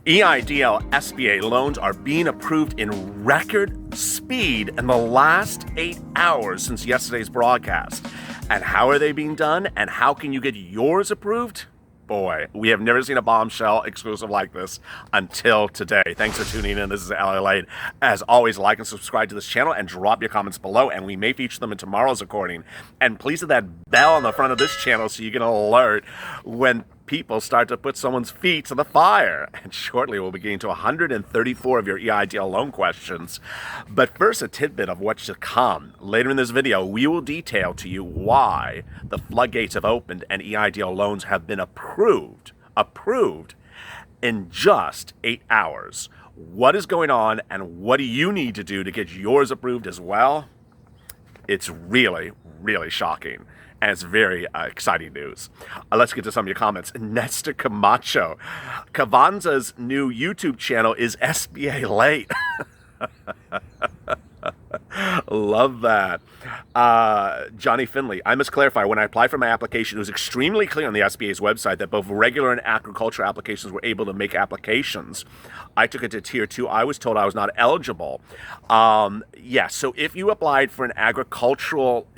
EIDL SBA loans are being approved in record speed in the last 8 hours since yesterday's broadcast. And how are they being done? And how can you get yours approved? Boy, we have never seen a bombshell exclusive like this until today. Thanks for tuning in. This is LALATE. As always, like and subscribe to this channel and drop your comments below, and we may feature them in tomorrow's recording. And please hit that bell on the front of this channel so you get an alert when people start to put someone's feet to the fire. And shortly we'll be getting to 134 of your EIDL loan questions. But first, a tidbit of what's to come. Later in this video, we will detail to you why the floodgates have opened and EIDL loans have been approved in just 8 hours. What is going on and what do you need to do to get yours approved as well? It's really, really shocking. And it's very exciting news. Let's get to some of your comments. Nestor Camacho. Cavanza's new YouTube channel is SBA Late. Love that. Johnny Finley. I must clarify, when I applied for my application, it was extremely clear on the SBA's website that both regular and agricultural applications were able to make applications. I took it to Tier 2. I was told I was not eligible. Yes, so if you applied for an EIDL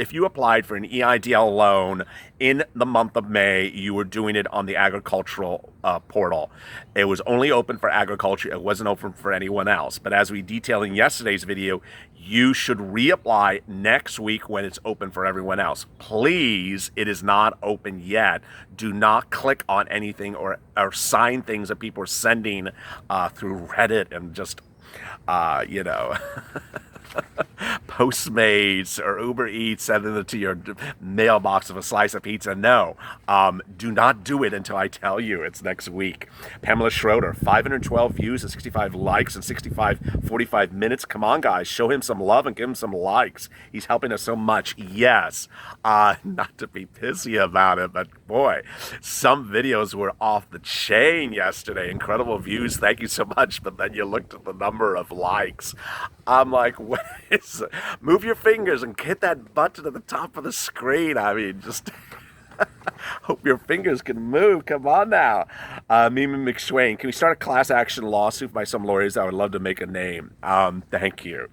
loan in the month of May, you were doing it on the agricultural portal. It was only open for agriculture. It wasn't open for anyone else. But as we detailed in yesterday's video, you should reapply next week when it's open for everyone else. Please, it is not open yet. Do not click on anything or sign things that people are sending through Reddit and just, Postmates or Uber Eats, sending it to your mailbox of a slice of pizza. No, do not do it until I tell you it's next week. Pamela Schroeder, 512 views and 65 likes in 45 minutes. Come on, guys, show him some love and give him some likes. He's helping us so much. Yes, not to be pissy about it, but boy, some videos were off the chain yesterday. Incredible views. Thank you so much. But then you looked at the number of likes. I'm like, what is it? Move your fingers and hit that button at the top of the screen. I mean, just hope your fingers can move. Come on now. Mimi McSwain, can we start a class action lawsuit by some lawyers that would love to make a name? Thank you.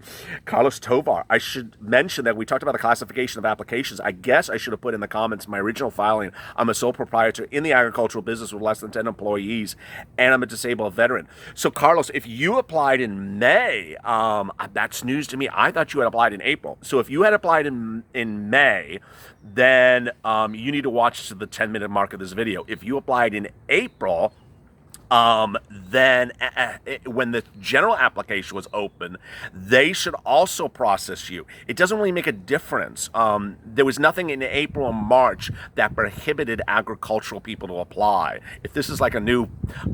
Carlos Tovar, I should mention that we talked about the classification of applications. I guess I should have put in the comments my original filing. I'm a sole proprietor in the agricultural business with less than 10 employees, and I'm a disabled veteran. So, Carlos, if you applied in May, that's news to me. I thought you had applied in April. So if you had applied in May, then you need to watch to the 10-minute mark of this video. If you applied in April, then when the general application was open, they should also process you. It doesn't really make a difference. There was nothing in April and March that prohibited agricultural people to apply. If this is like a new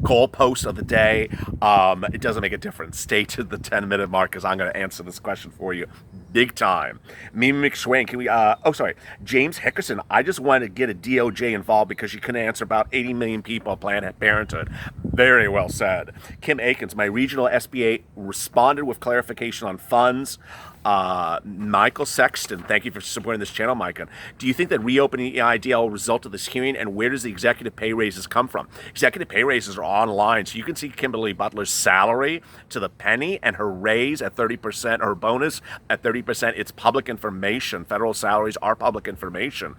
goalpost of the day, it doesn't make a difference. Stay to the 10-minute mark because I'm going to answer this question for you big time. Mimi McSwain, can we, James Hickerson, I just wanted to get a DOJ involved because you couldn't answer about 80 million people Planned Parenthood. Very well said. Kim Akins, my regional SBA responded with clarification on funds. Michael Sexton, thank you for supporting this channel, Micah. Do you think that reopening EIDL will result of this hearing, and where does the executive pay raises come from? Executive pay raises are online, so you can see Kimberly Butler's salary to the penny and her raise at 30%, her bonus at 30%. It's public information. Federal salaries are public information.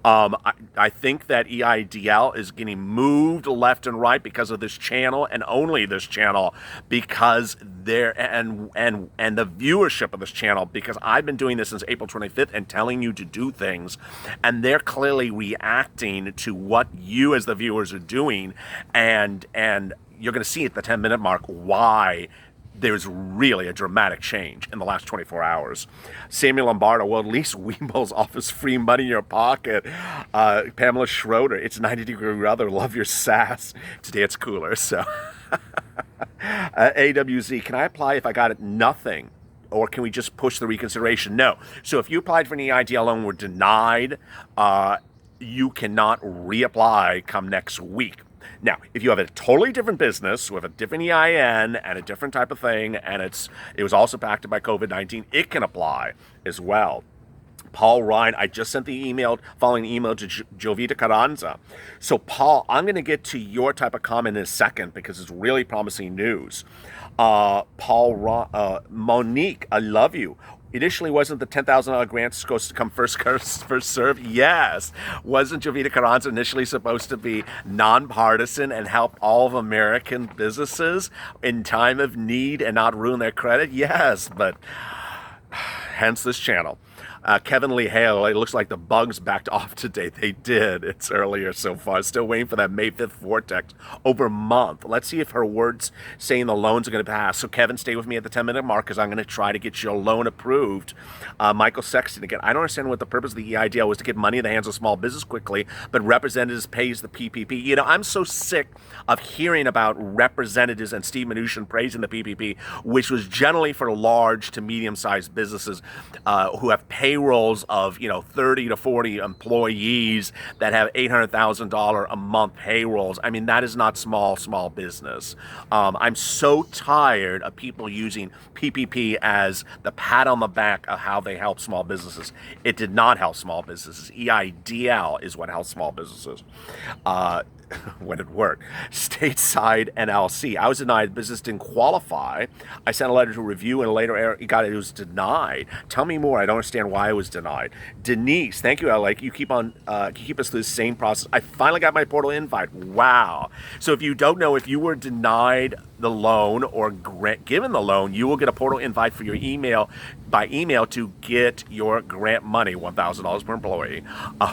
I think that EIDL is getting moved left and right because of this channel and only this channel, because there and the viewership of this channel, because I've been doing this since April 25th and telling you to do things, and they're clearly reacting to what you as the viewers are doing, and you're going to see at the 10-minute mark why there's really a dramatic change in the last 24 hours. Samuel Lombardo, well, at least Weebles offers free money in your pocket. Pamela Schroeder, it's 90-degree weather, love your sass. Today it's cooler, so. AWZ, can I apply if I got it? Nothing. Or can we just push the reconsideration? No. So if you applied for an EIDL loan, were denied, you cannot reapply come next week. Now, if you have a totally different business with a different EIN and a different type of thing, and it was also impacted by COVID-19, it can apply as well. Paul Ryan, I just sent the email, following the email to Jovita Carranza. So, Paul, I'm going to get to your type of comment in a second because it's really promising news. Monique, I love you. Initially, wasn't the $10,000 grant supposed to come first serve? Yes. Wasn't Jovita Carranza initially supposed to be nonpartisan and help all of American businesses in time of need and not ruin their credit? Yes, but hence this channel. Kevin Lee Hale, it looks like the bugs backed off today. They did. It's earlier so far. Still waiting for that May 5th vortex over a month. Let's see if her words saying the loans are going to pass. So, Kevin, stay with me at the 10-minute mark because I'm going to try to get your loan approved. Michael Sexton, again, I don't understand what the purpose of the EIDL was to get money in the hands of small business quickly, but representatives pays the PPP. You know, I'm so sick of hearing about representatives and Steve Mnuchin praising the PPP, which was generally for large to medium-sized businesses who have payrolls of 30 to 40 employees that have $800,000 a month payrolls. I mean, that is not small business. I'm so tired of people using PPP as the pat on the back of how they help small businesses. It did not help small businesses. EIDL is what helps small businesses. When it worked. Stateside NLC. I was denied. Business didn't qualify. I sent a letter to review and later it was denied. Tell me more. I don't understand why I was denied. Denise, thank you, LALATE. You keep us through the same process. I finally got my portal invite. Wow. So if you don't know, if you were denied the loan or given the loan, you will get a portal invite for your email by email to get your grant money, $1,000 per employee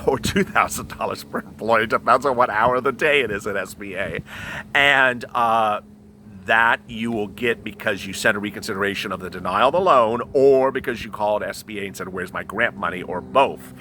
or $2,000 per employee. Depends on what hour of the day it is at SBA. And that you will get because you sent a reconsideration of the denial of the loan or because you called SBA and said, where's my grant money, or both.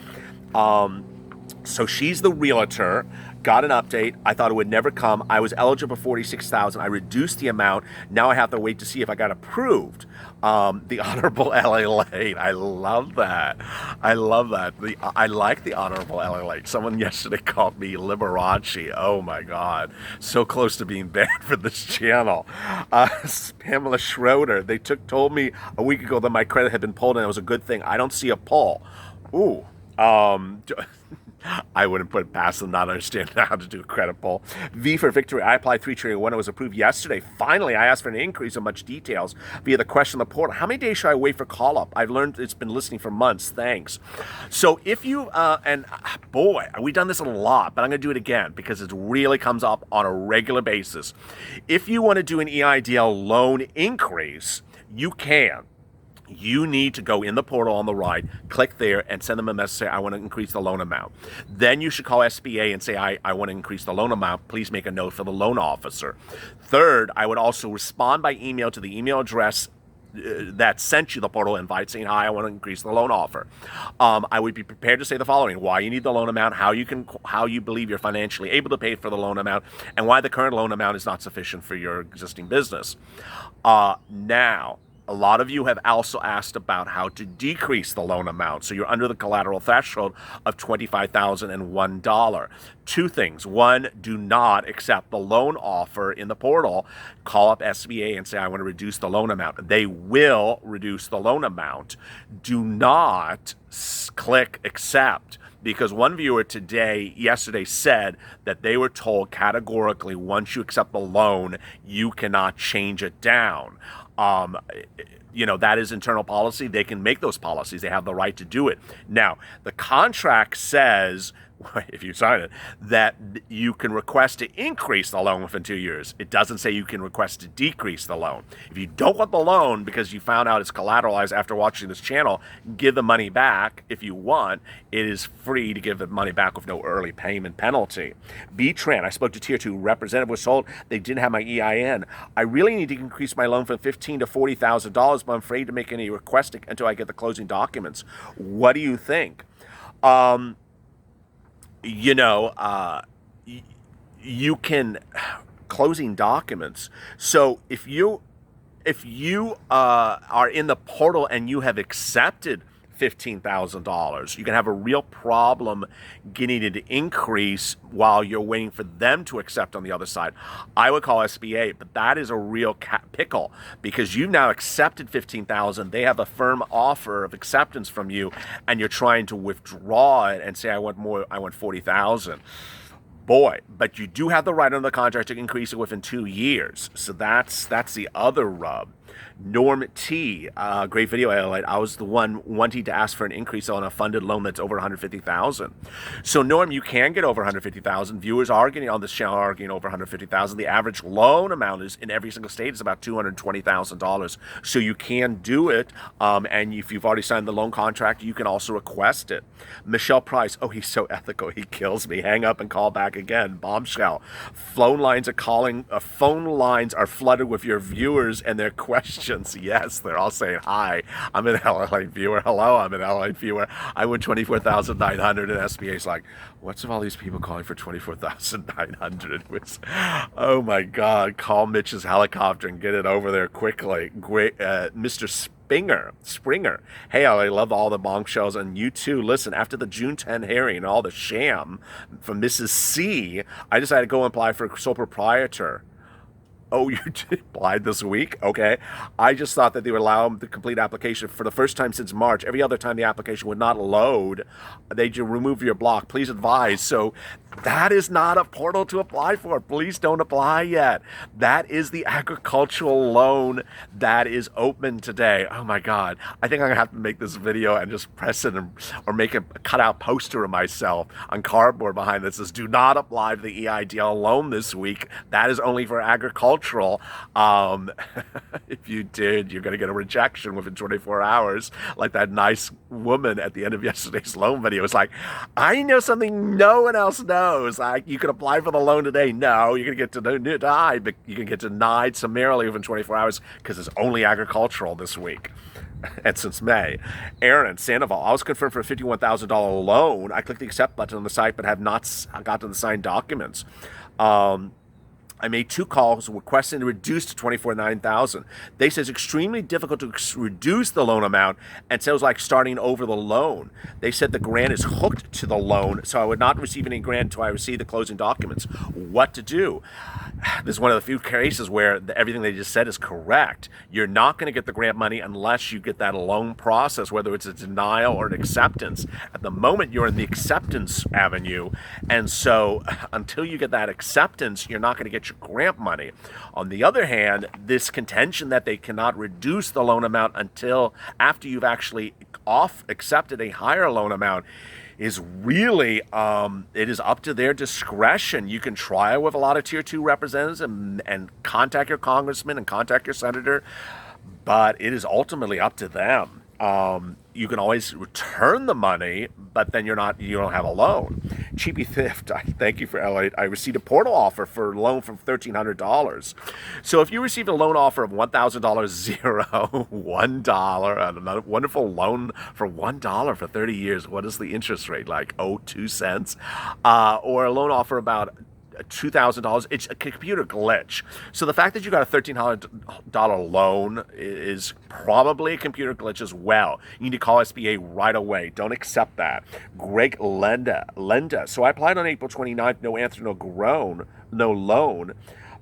So she's the realtor. Got an update. I thought it would never come. I was eligible for $46,000. I reduced the amount. Now I have to wait to see if I got approved. The Honorable LALATE. I love that. I love that. I like the Honorable LALATE. Someone yesterday called me Liberace. Oh my God. So close to being banned for this channel. Pamela Schroeder. They told me a week ago that my credit had been pulled and it was a good thing. I don't see a pull. Ooh. I wouldn't put it past them not understanding how to do a credit pull. V for Victory. I applied 3-1. It was approved yesterday. Finally, I asked for an increase in much details via the question on the portal. How many days should I wait for call up? I've learned it's been listening for months. Thanks. So if you, boy, we've done this a lot, but I'm going to do it again because it really comes up on a regular basis. If you want to do an EIDL loan increase, you can. You need to go in the portal on the right, click there, and send them a message, say, I want to increase the loan amount. Then you should call SBA and say, I want to increase the loan amount. Please make a note for the loan officer. Third, I would also respond by email to the email address that sent you the portal invite saying, hi, I want to increase the loan offer. I would be prepared to say the following: why you need the loan amount, how you believe you're financially able to pay for the loan amount, and why the current loan amount is not sufficient for your existing business. Now, a lot of you have also asked about how to decrease the loan amount. So you're under the collateral threshold of $25,001. Two things. One, do not accept the loan offer in the portal. Call up SBA and say, I want to reduce the loan amount. They will reduce the loan amount. Do not click accept. Because one viewer yesterday said that they were told categorically, once you accept the loan, you cannot change it down. That is internal policy. They can make those policies. They have the right to do it. Now, the contract says, if you sign it, that you can request to increase the loan within 2 years. It doesn't say you can request to decrease the loan. If you don't want the loan because you found out it's collateralized after watching this channel, give the money back if you want. It is free to give the money back with no early payment penalty. B-Tran, I spoke to Tier 2 representative, was told they didn't have my EIN. I really need to increase my loan from $15,000 to $40,000, but I'm afraid to make any request until I get the closing documents. What do you think? You can closing documents. So if you are in the portal and you have accepted $15,000. You can have a real problem getting it to increase while you're waiting for them to accept on the other side. I would call SBA, but that is a real pickle because you've now accepted $15,000. They have a firm offer of acceptance from you, and you're trying to withdraw it and say, I want more, I want $40,000. Boy, but you do have the right under the contract to increase it within 2 years. So that's the other rub. Norm T, great video, LALATE. I was the one wanting to ask for an increase on a funded loan that's over $150,000. So Norm, you can get over $150,000. Viewers are getting on this channel are getting over $150,000. The average loan amount is in every single state is about $220,000. So you can do it, and if you've already signed the loan contract, you can also request it. Michelle Price, oh, he's so ethical, he kills me. Hang up and call back again. Bombshell. Phone lines are flooded with your viewers and their questions. Yes, they're all saying, hi, I'm an LALATE viewer. Hello, I'm an LALATE viewer. I win $24,900, and SBA's like, what's with all these people calling for $24,900? Oh my God, call Mitch's helicopter and get it over there quickly. Great, Mr. Springer. Hey, I love all the bombshells, and you too. Listen, after the June 10 hearing and all the sham from Mrs. C, I decided to go and apply for a sole proprietor. Oh, you applied this week? Okay. I just thought that they would allow them to complete application for the first time since March. Every other time the application would not load, they just remove your block. Please advise. So that is not a portal to apply for. Please don't apply yet. That is the agricultural loan that is open today. Oh my God. I think I'm going to have to make this video and just press it or make a cutout poster of myself on cardboard behind that says, do not apply for the EIDL loan this week. That is only for agriculture. If you did, you're going to get a rejection within 24 hours, like that nice woman at the end of yesterday's loan video. It's like, I know something no one else knows. Like, you can apply for the loan today. No, you're going to get denied, but you can get denied summarily within 24 hours because it's only agricultural this week. And since May. Aaron, Sandoval, I was confirmed for a $51,000 loan. I clicked the accept button on the site, but have not gotten the signed documents. I made 2 calls requesting to reduce to $24,900. They said it's extremely difficult to reduce the loan amount, and so it was like starting over the loan. They said the grant is hooked to the loan, so I would not receive any grant until I receive the closing documents. What to do? This is one of the few cases where everything they just said is correct. You're not going to get the grant money unless you get that loan process, whether it's a denial or an acceptance. At the moment, you're in the acceptance avenue, and so until you get that acceptance, you're not going to get your grant money. On the other hand, this contention that they cannot reduce the loan amount until after you've actually accepted a higher loan amount is really, it is up to their discretion. You can try it with a lot of Tier 2 representatives and contact your congressman and contact your senator, but it is ultimately up to them. You can always return the money, but then you don't have a loan. Cheapy Thrift, I thank you for LALATE. I received a portal offer for a loan from $1,300. So if you received a loan offer of $1,000, zero, $1, and another wonderful loan for $1 for 30 years, what is the interest rate? Like, 2 cents? Or a loan offer about $2,000, it's a computer glitch. So the fact that you got a $1,300 loan is probably a computer glitch as well. You need to call SBA right away. Don't accept that. Greg Lenda. So I applied on April 29th, no answer, no loan.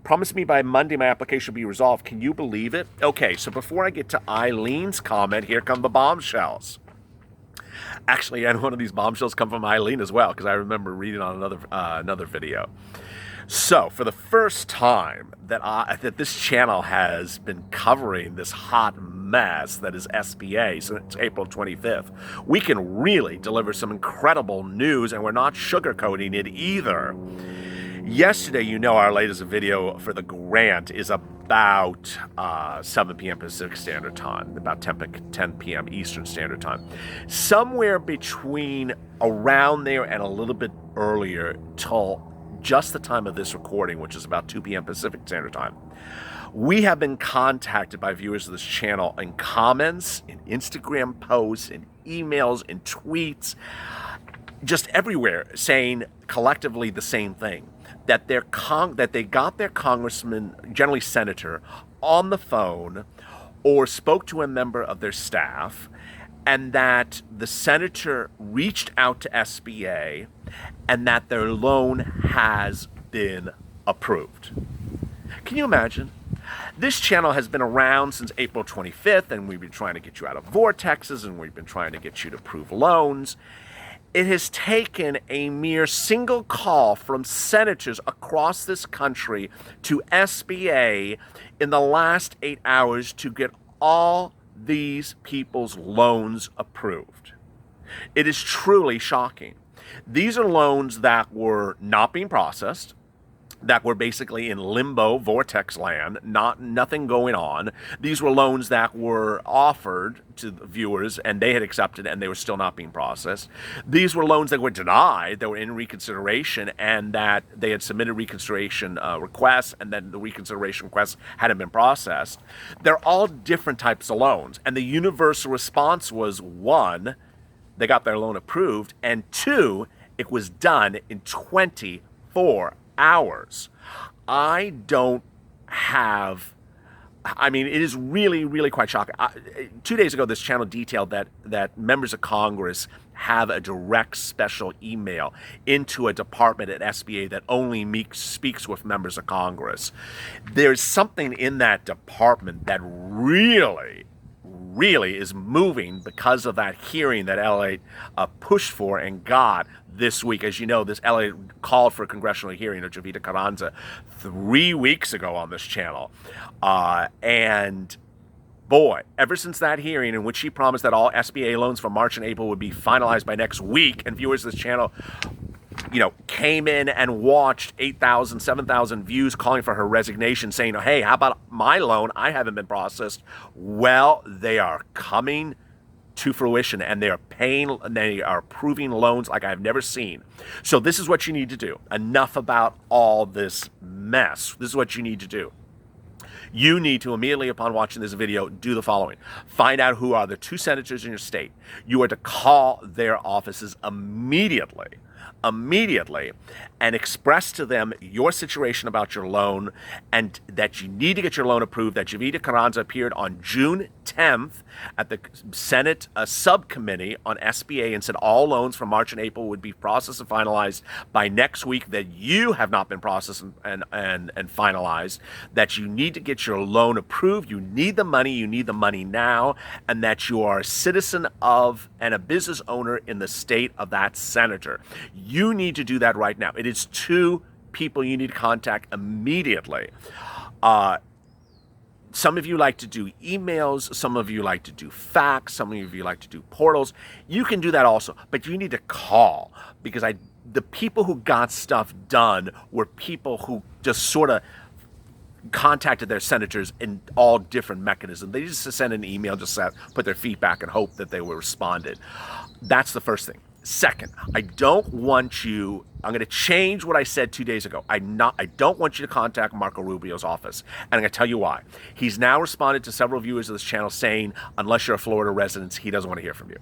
Promised me by Monday my application will be resolved. Can you believe it? Okay, so before I get to Eileen's comment, here come the bombshells. Actually, and one of these bombshells come from Eileen as well, because I remember reading on another video. So, for the first time that this channel has been covering this hot mess that is SBA since April 25th, we can really deliver some incredible news, and we're not sugarcoating it either. Yesterday, you know, our latest video for the grant is about 7 p.m. Pacific Standard Time, about 10 p.m. Eastern Standard Time. Somewhere between around there and a little bit earlier till just the time of this recording, which is about 2 p.m. Pacific Standard Time, we have been contacted by viewers of this channel in comments, in Instagram posts, in emails, in tweets, just everywhere, saying collectively the same thing. That they got their congressman, generally senator, on the phone or spoke to a member of their staff and that the senator reached out to SBA and that their loan has been approved. Can you imagine? This channel has been around since April 25th, and we've been trying to get you out of vortexes, and we've been trying to get you to approve loans. It has taken a mere single call from senators across this country to SBA in the last 8 hours to get all these people's loans approved. It is truly shocking. These are loans that were not being processed, that were basically in limbo, vortex land, nothing going on. These were loans that were offered to the viewers and they had accepted and they were still not being processed. These were loans that were denied, that were in reconsideration, and that they had submitted reconsideration requests and then the reconsideration requests hadn't been processed. They're all different types of loans. And the universal response was, one, they got their loan approved, and two, it was done in 24 hours. I mean, it is really, really quite shocking. 2 days ago, this channel detailed that members of Congress have a direct special email into a department at SBA that only speaks with members of Congress. There's something in that department that really is moving because of that hearing that LA pushed for and got this week. As you know, this LA called for a congressional hearing of Jovita Carranza 3 weeks ago on this channel. And boy, ever since that hearing in which she promised that all SBA loans for March and April would be finalized by next week, and viewers of this channel, came in and watched 8,000, 7,000 views calling for her resignation, saying, hey, how about my loan? I haven't been processed. Well, they are coming to fruition, and they are approving loans like I've never seen. So this is what you need to do. Enough about all this mess. This is what you need to do. You need to, immediately upon watching this video, do the following. Find out who are the 2 senators in your state. You are to call their offices immediately, and express to them your situation about your loan and that you need to get your loan approved, that Jovita Carranza appeared on June 10th at the Senate subcommittee on SBA and said all loans from March and April would be processed and finalized by next week, that you have not been processed and finalized, that you need to get your loan approved, you need the money now, and that you are a citizen of and a business owner in the state of that senator. You need to do that right now. It is 2 people you need to contact immediately. Some of you like to do emails, some of you like to do fax, some of you like to do portals. You can do that also, but you need to call, because the people who got stuff done were people who just sort of contacted their senators in all different mechanisms. They just sent an email, just put their feedback and hope that they were responded. That's the first thing. Second, I'm going to change what I said 2 days ago. I don't want you to contact Marco Rubio's office. And I'm going to tell you why. He's now responded to several viewers of this channel saying, unless you're a Florida resident, he doesn't want to hear from you.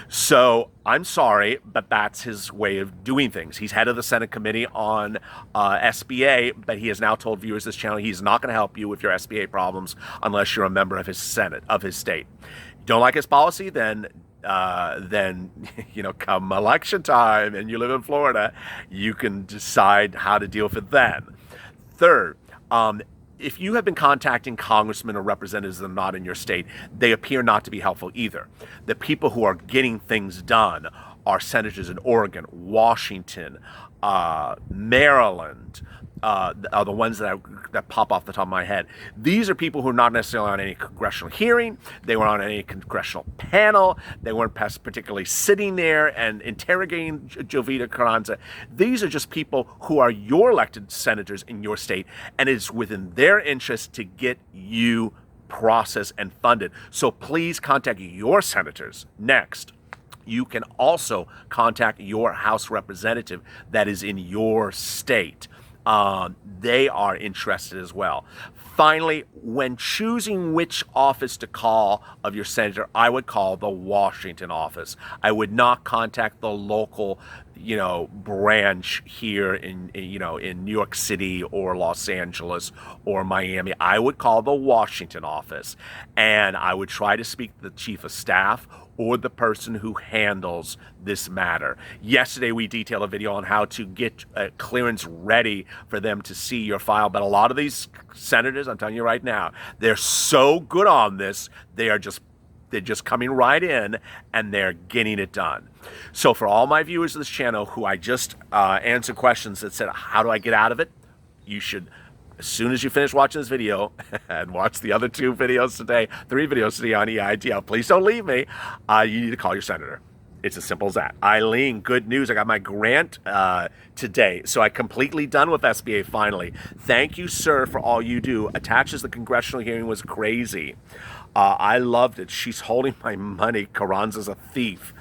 So I'm sorry, but that's his way of doing things. He's head of the Senate Committee on SBA, but he has now told viewers of this channel he's not going to help you with your SBA problems unless you're a member of his Senate, of his state. You don't like his policy, then come election time and you live in Florida, you can decide how to deal with it then. Third, if you have been contacting congressmen or representatives that are not in your state, they appear not to be helpful either. The people who are getting things done are senators in Oregon, Washington, Maryland, are the ones that pop off the top of my head. These are people who are not necessarily on any congressional hearing. They weren't on any congressional panel. They weren't particularly sitting there and interrogating Jovita Carranza. These are just people who are your elected senators in your state, and it's within their interest to get you processed and funded. So please contact your senators. Next, you can also contact your House representative that is in your state. They are interested as well. Finally, when choosing which office to call of your senator, I would call the Washington office. I would not contact the local, branch here in New York City or Los Angeles or Miami, I would call the Washington office and I would try to speak to the chief of staff or the person who handles this matter. Yesterday, we detailed a video on how to get clearance ready for them to see your file. But a lot of these senators, I'm telling you right now, they're so good on this, they're just coming right in and they're getting it done. So for all my viewers of this channel who I just answered questions that said, how do I get out of it? You should, as soon as you finish watching this video and watch the other 2 videos today, 3 videos today on EIDL, please don't leave me. You need to call your senator. It's as simple as that. Eileen, good news. I got my grant today. So I completely done with SBA finally. Thank you, sir, for all you do. Attaches the congressional hearing was crazy. I loved it. She's holding my money. Carranza's a thief.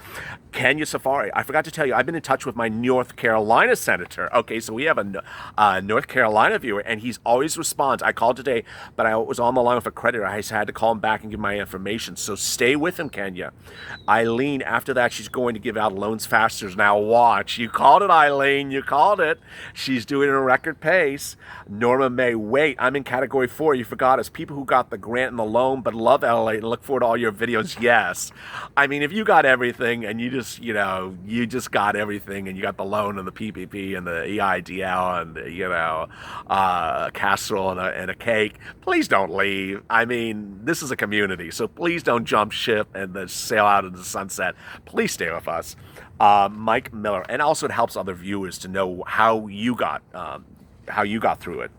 Kenya Safari, I forgot to tell you, I've been in touch with my North Carolina senator. Okay, so we have a North Carolina viewer, and he's always responds. I called today, but I was on the line with a creditor. I just had to call him back and give my information. So stay with him, Kenya. Eileen, after that, she's going to give out loans faster. Now watch. You called it, Eileen. You called it. She's doing it at a record pace. Norma May, wait, I'm in category 4. You forgot us. People who got the grant and the loan, but love LALATE and look forward to all your videos. Yes. I mean, if you got everything and you just got everything and you got the loan and the PPP and the EIDL and a casserole and a cake, please don't leave. I mean, this is a community, so please don't jump ship and then sail out into the sunset. Please stay with us. Mike Miller, and also it helps other viewers to know how you got through it.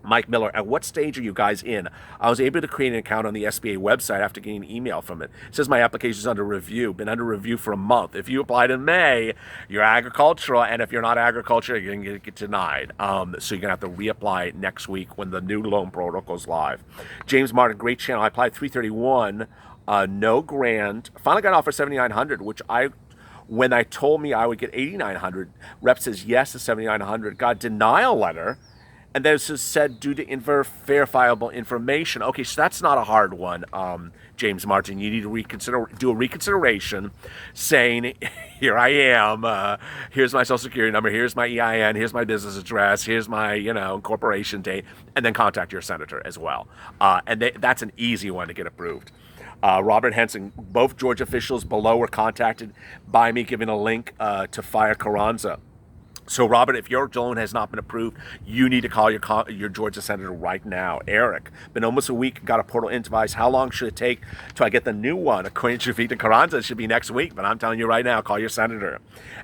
Mike Miller, at what stage are you guys in? I was able to create an account on the SBA website after getting an email from it. It says my application is under review. Been under review for a month. If you applied in May, you're agricultural, and if you're not agriculture, you're going to get denied. So you're going to have to reapply next week when the new loan protocol goes live. James Martin, great channel. I applied 331, no grant. Finally got offered 7,900, which when I told me I would get 8,900, rep says yes to 7,900. Got denial letter. And then it said due to verifiable information. Okay, so that's not a hard one, James Martin. You need to do a reconsideration saying, here I am, here's my social security number, here's my EIN, here's my business address, here's my, incorporation date, and then contact your senator as well. And that's an easy one to get approved. Robert Henson, both Georgia officials below were contacted by me giving a link to fire Carranza. So, Robert, if your loan has not been approved, you need to call your Georgia senator right now. Eric, been almost a week, got a portal device. How long should it take till I get the new one? According to Javita Carranza, it should be next week. But I'm telling you right now, call your senator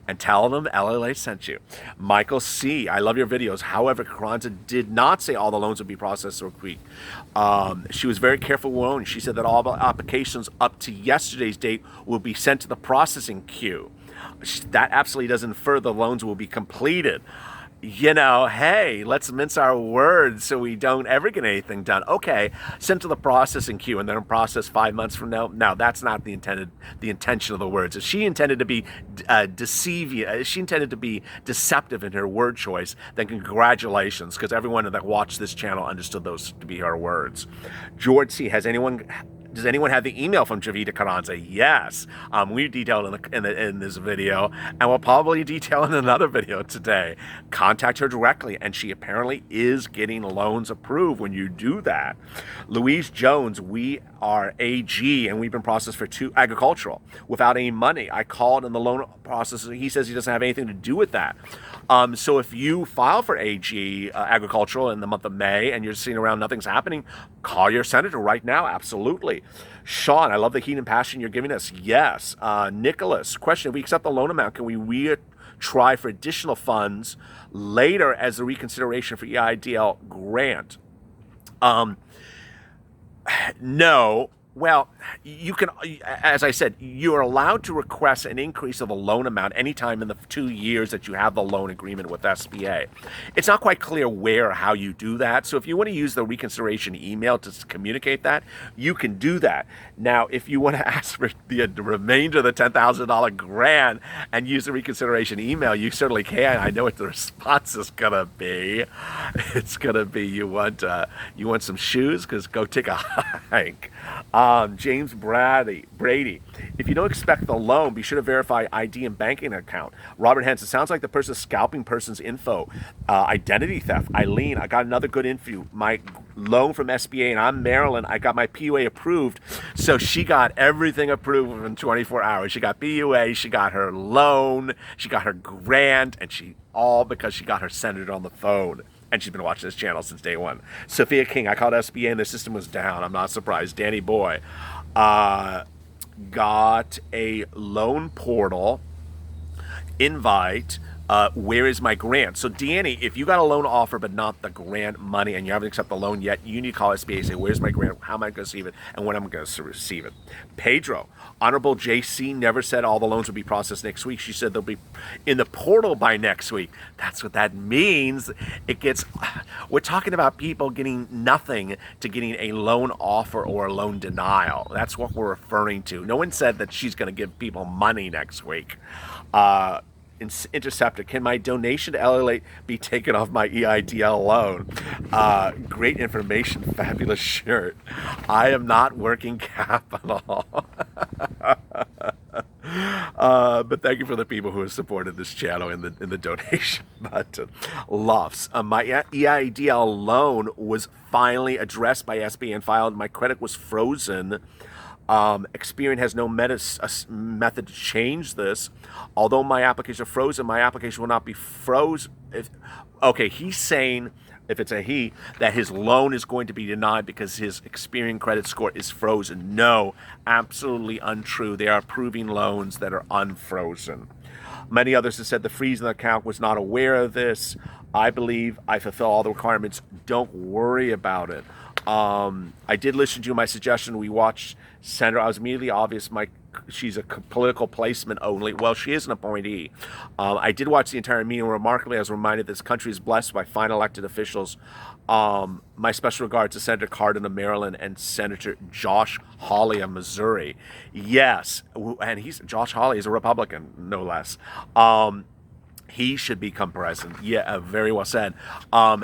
and tell them LALATE sent you. Michael C., I love your videos. However, Carranza did not say all the loans would be processed so quick. She was very careful with loans. She said that all the applications up to yesterday's date will be sent to the processing queue. That absolutely doesn't infer the loans will be completed. Hey, let's mince our words so we don't ever get anything done. Okay, sent to the processing queue and then process 5 months from now. No, that's not the intention of the words. If she intended to be she intended to be deceptive in her word choice, then congratulations, because everyone that watched this channel understood those to be her words. George C., does anyone have the email from Javita Carranza? Yes. We detailed in this video, and we'll probably detail in another video today. Contact her directly, and she apparently is getting loans approved when you do that. Louise Jones, we are AG, and we've been processed for agricultural without any money. I called in the loan process. He says he doesn't have anything to do with that. So if you file for AG agricultural in the month of May and you're sitting around, nothing's happening, call your senator right now. Absolutely. Sean, I love the heat and passion you're giving us. Yes. Nicholas, question, if we accept the loan amount, can we retry for additional funds later as the reconsideration for EIDL grant? No. Well, you can, as I said, you're allowed to request an increase of the loan amount anytime in the 2 years that you have the loan agreement with SBA. It's not quite clear where or how you do that. So if you want to use the reconsideration email to communicate that, you can do that. Now, if you want to ask for the remainder of the $10,000 grant and use the reconsideration email, you certainly can. I know what the response is going to be. It's going to be, you want some shoes? Because go take a hike. James Brady, if you don't expect the loan, be sure to verify ID and banking account. Robert Henson, sounds like the person is scalping person's info. Identity theft. Eileen, I got another good info. My loan from SBA, and I'm Maryland. I got my PUA approved. So she got everything approved within 24 hours. She got PUA, she got her loan, she got her grant, and all because she got her senator on the phone. And she's been watching this channel since day one. Sophia King, I called SBA and the system was down. I'm not surprised. Danny Boy, got a loan portal invite. Where is my grant? So Danny, if you got a loan offer but not the grant money and you haven't accepted the loan yet, you need to call SBA and say, where's my grant? How am I going to receive it? And when am I going to receive it? Pedro, Honorable JC never said all the loans will be processed next week. She said they'll be in the portal by next week. That's what that means. We're talking about people getting nothing to getting a loan offer or a loan denial. That's what we're referring to. No one said that she's going to give people money next week. Interceptor, can my donation to LALATE be taken off my EIDL loan? Great information, fabulous shirt. I am not working capital. But thank you for the people who have supported this channel in the donation button. Lofts, my EIDL loan was finally addressed by SBA and filed. My credit was frozen. Experian has no method to change this. Although my application is frozen, my application will not be frozen. Okay, he's saying, if it's a he, that his loan is going to be denied because his Experian credit score is frozen. No, absolutely untrue. They are approving loans that are unfrozen. Many others have said the freeze in the account was not aware of this. I believe I fulfill all the requirements. Don't worry about it. I did listen to my suggestion. We watched Senator. I was immediately obvious she's a political placement only. Well, she is an appointee. I did watch the entire meeting. Remarkably, I was reminded this country is blessed by fine elected officials. My special regard to Senator Cardin of Maryland and Senator Josh Hawley of Missouri. Yes, and Josh Hawley is a Republican, no less. He should become president. Yeah, very well said.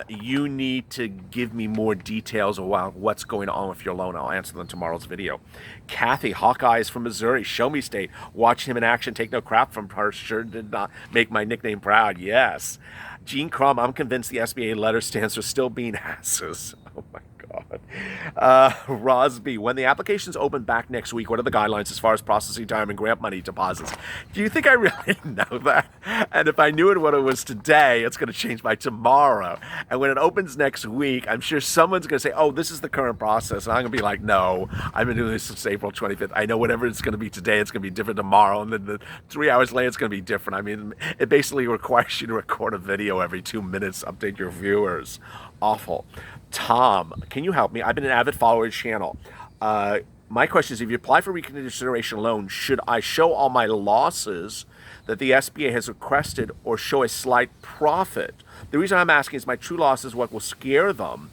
You need to give me more details about what's going on with your loan. I'll answer them in tomorrow's video. Kathy, Hawkeye is from Missouri. Show me state. Watch him in action. Take no crap from her. Sure did not make my nickname proud. Yes. Gene Crum, I'm convinced the SBA letter stands for still being asses. Oh my God. Rosby, when the applications open back next week, what are the guidelines as far as processing time and grant money deposits? Do you think I really know that? And if I knew what it was today, it's going to change by tomorrow. And when it opens next week, I'm sure someone's going to say, oh, this is the current process. And I'm going to be like, no, I've been doing this since April 25th. I know whatever it's going to be today, it's going to be different tomorrow. And then 3 hours later, it's going to be different. I mean, it basically requires you to record a video every 2 minutes, update your viewers. Awful. Tom, can you help me? I've been an avid follower of the channel. My question is, if you apply for reconsideration loan, should I show all my losses that the SBA has requested or show a slight profit? The reason I'm asking is my true loss is what will scare them.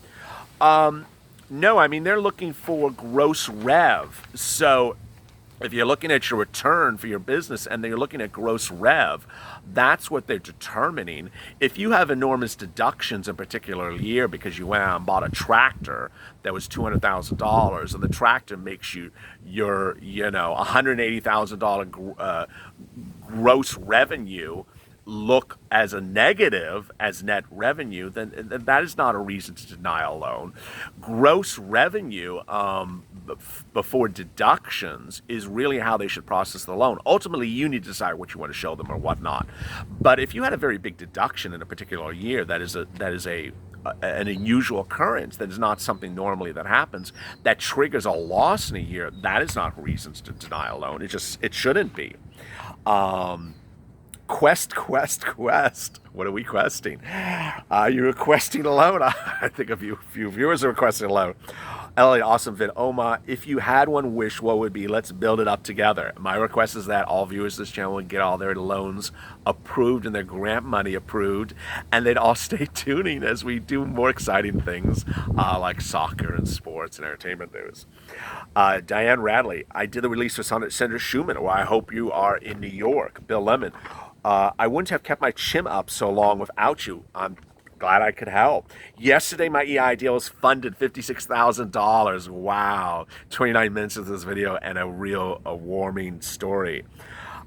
No, I mean, they're looking for gross rev. So if you're looking at your return for your business and you're looking at gross rev, that's what they're determining. If you have enormous deductions in a particular year because you went out and bought a tractor that was $200,000 and the tractor makes you your $180,000 gross revenue look as a negative as net revenue, then that is not a reason to deny a loan. Gross revenue before deductions is really how they should process the loan. Ultimately, you need to decide what you want to show them or what not. But if you had a very big deduction in a particular year, that is an unusual occurrence, that is not something normally that happens, that triggers a loss in a year, that is not reasons to deny a loan. It shouldn't be. Quest. What are we questing? You're requesting a loan. I think a few viewers are requesting a loan. Elliot, awesome vid. Oma, if you had one wish, what would it be? Let's build it up together. My request is that all viewers of this channel would get all their loans approved and their grant money approved, and they'd all stay tuning as we do more exciting things like soccer and sports and entertainment news. Diane Radley, I did the release for Senator Schumer, where I hope you are in New York. Bill Lemon, I wouldn't have kept my chin up so long without you. I'm Glad I could help. Yesterday, my EIDL was funded $56,000. Wow. 29 minutes of this video and a warming story.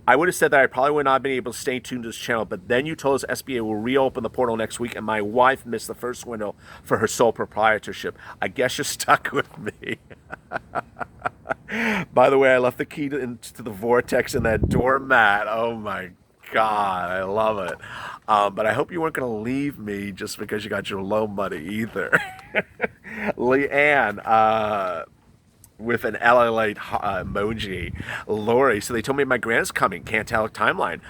I would have said that I probably would not have been able to stay tuned to this channel, but then you told us SBA will reopen the portal next week, and my wife missed the first window for her sole proprietorship. I guess you're stuck with me. By the way, I left the key into the vortex in that doormat. Oh my God, I love it. But I hope you weren't going to leave me just because you got your loan money either. Leanne, with an LALATE emoji. Lori, so they told me my grant's coming. Can't tell a timeline.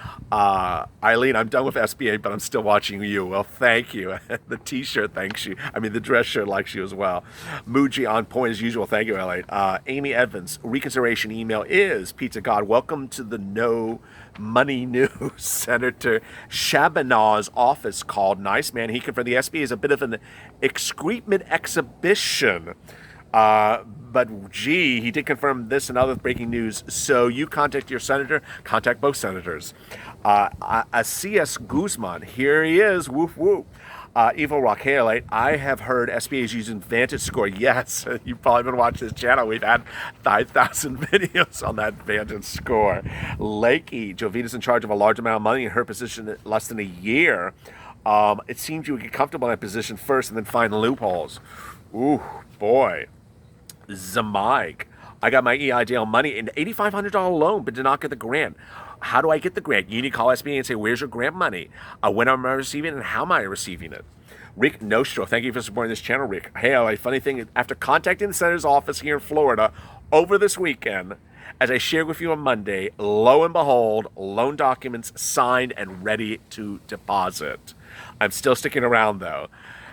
Eileen, I'm done with SBA, but I'm still watching you. Well, thank you. The t-shirt thanks you. I mean, the dress shirt likes you as well. Muji on point as usual. Thank you, LA. Amy Evans, reconsideration email is, Pizza God, welcome to the No Money News. Senator Shabanaw's office called. Nice, man. He confirmed the SBA is a bit of an excrement exhibition. But gee, he did confirm this and other breaking news. So you contact your senator, contact both senators. C.S. Guzman, here he is, whoop whoop. Evil Rock, hey, LA, I have heard SBA is using Vantage Score. Yes, you've probably been watching this channel. We've had 5,000 videos on that Vantage Score. Lakey, Jovita's in charge of a large amount of money in her position in less than a year. It seems you would get comfortable in that position first and then find loopholes. Ooh, boy. Zamike, I got my EIDL money in $8,500 loan, but did not get the grant. How do I get the grant? You need to call SBA and say, where's your grant money? When am I receiving it, and how am I receiving it? Rick Nostro, thank you for supporting this channel, Rick. Hey, LA, funny thing, after contacting the senator's office here in Florida over this weekend, as I shared with you on Monday, lo and behold, loan documents signed and ready to deposit. I'm still sticking around, though.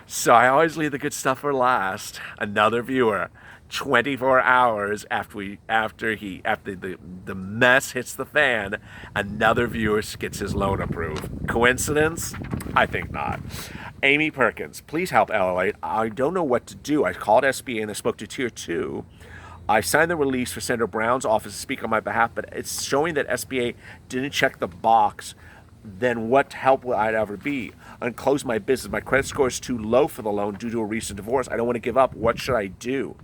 So I always leave the good stuff for last. Another viewer. 24 hours after the mess hits the fan, another viewer gets his loan approved. Coincidence? I think not. Amy Perkins, please help LLA. I don't know what to do. I called SBA and I spoke to Tier 2. I signed the release for Senator Brown's office to speak on my behalf, but it's showing that SBA didn't check the box. Then what help will I ever be? And close my business. My credit score is too low for the loan due to a recent divorce. I don't want to give up. What should I do?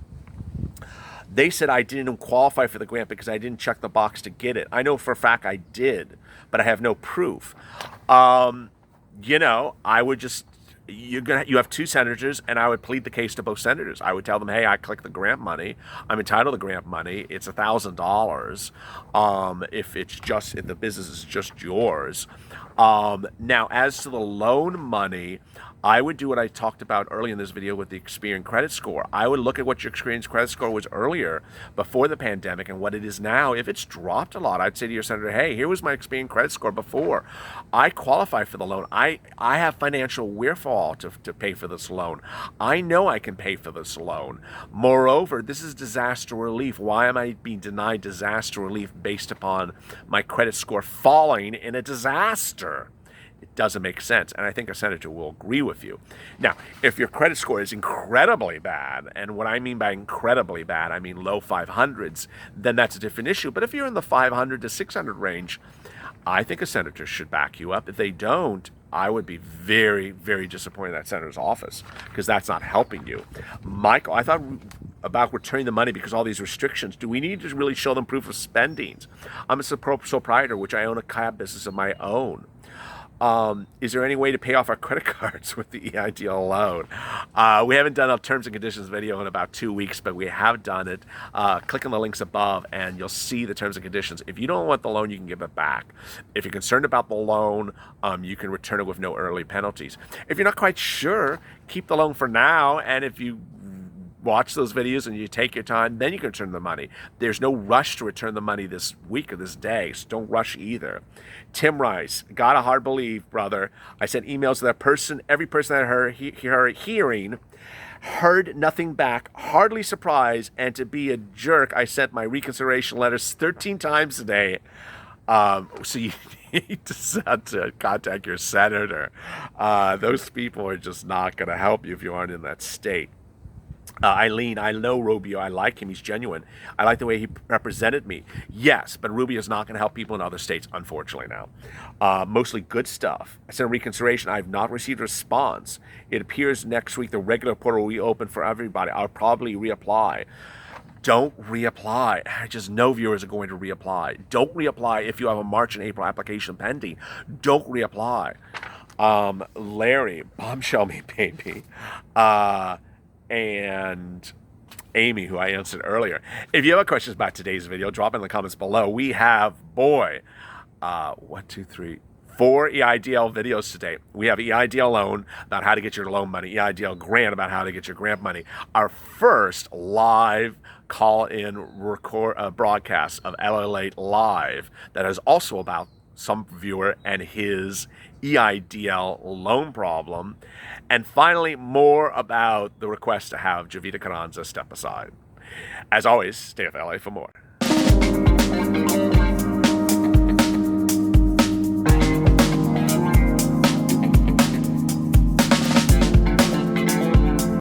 They said I didn't qualify for the grant because I didn't check the box to get it. I know for a fact I did, but I have no proof. You know, I would just, you have two senators, and I would plead the case to both senators. I would tell them, hey, I clicked the grant money. I'm entitled to grant money. It's $1,000. If the business is just yours. Now, as to the loan money, I would do what I talked about earlier in this video with the Experian credit score. I would look at what your Experian credit score was earlier, before the pandemic, and what it is now. If it's dropped a lot, I'd say to your senator, hey, here was my Experian credit score before. I qualify for the loan. I have financial wherewithal to pay for this loan. I know I can pay for this loan. Moreover, this is disaster relief. Why am I being denied disaster relief based upon my credit score falling in a disaster? It doesn't make sense, and I think a senator will agree with you. Now, if your credit score is incredibly bad, and what I mean by incredibly bad, I mean low 500s, then that's a different issue. But if you're in the 500 to 600 range, I think a senator should back you up. If they don't, I would be very, very disappointed in that senator's office, because that's not helping you. Michael, I thought about returning the money because all these restrictions. Do we need to really show them proof of spendings? I'm a sole proprietor, which I own a cab business of my own. Is there any way to pay off our credit cards with the EIDL loan? We haven't done a terms and conditions video in about 2 weeks, but we have done it. Click on the links above and you'll see the terms and conditions. If you don't want the loan, you can give it back. If you're concerned about the loan, you can return it with no early penalties. If you're not quite sure, keep the loan for now, and if you watch those videos and you take your time, then you can return the money. There's no rush to return the money this week or this day, so don't rush either. Tim Rice, gotta hard believe, brother. I sent emails to that person. Every person that heard hearing heard nothing back. Hardly surprised, and to be a jerk, I sent my reconsideration letters 13 times a day. So you need to contact your senator. Those people are just not going to help you if you aren't in that state. Eileen, I know Rubio. I like him. He's genuine. I like the way he represented me. Yes, but Rubio's not going to help people in other states, unfortunately, now. Mostly good stuff. I sent a reconsideration. I have not received a response. It appears next week the regular portal will be open for everybody. I'll probably reapply. Don't reapply. I just know viewers are going to reapply. Don't reapply if you have a March and April application pending. Don't reapply. Larry, bombshell me, baby. And Amy, who I answered earlier. If you have questions about today's video, drop in the comments below. We have, boy, 4 EIDL videos today. We have EIDL Loan, about how to get your loan money. EIDL Grant, about how to get your grant money. Our first live call-in broadcast of LALATE Live that is also about some viewer and his EIDL loan problem. And finally, more about the request to have Javita Carranza step aside. As always, stay with LA for more.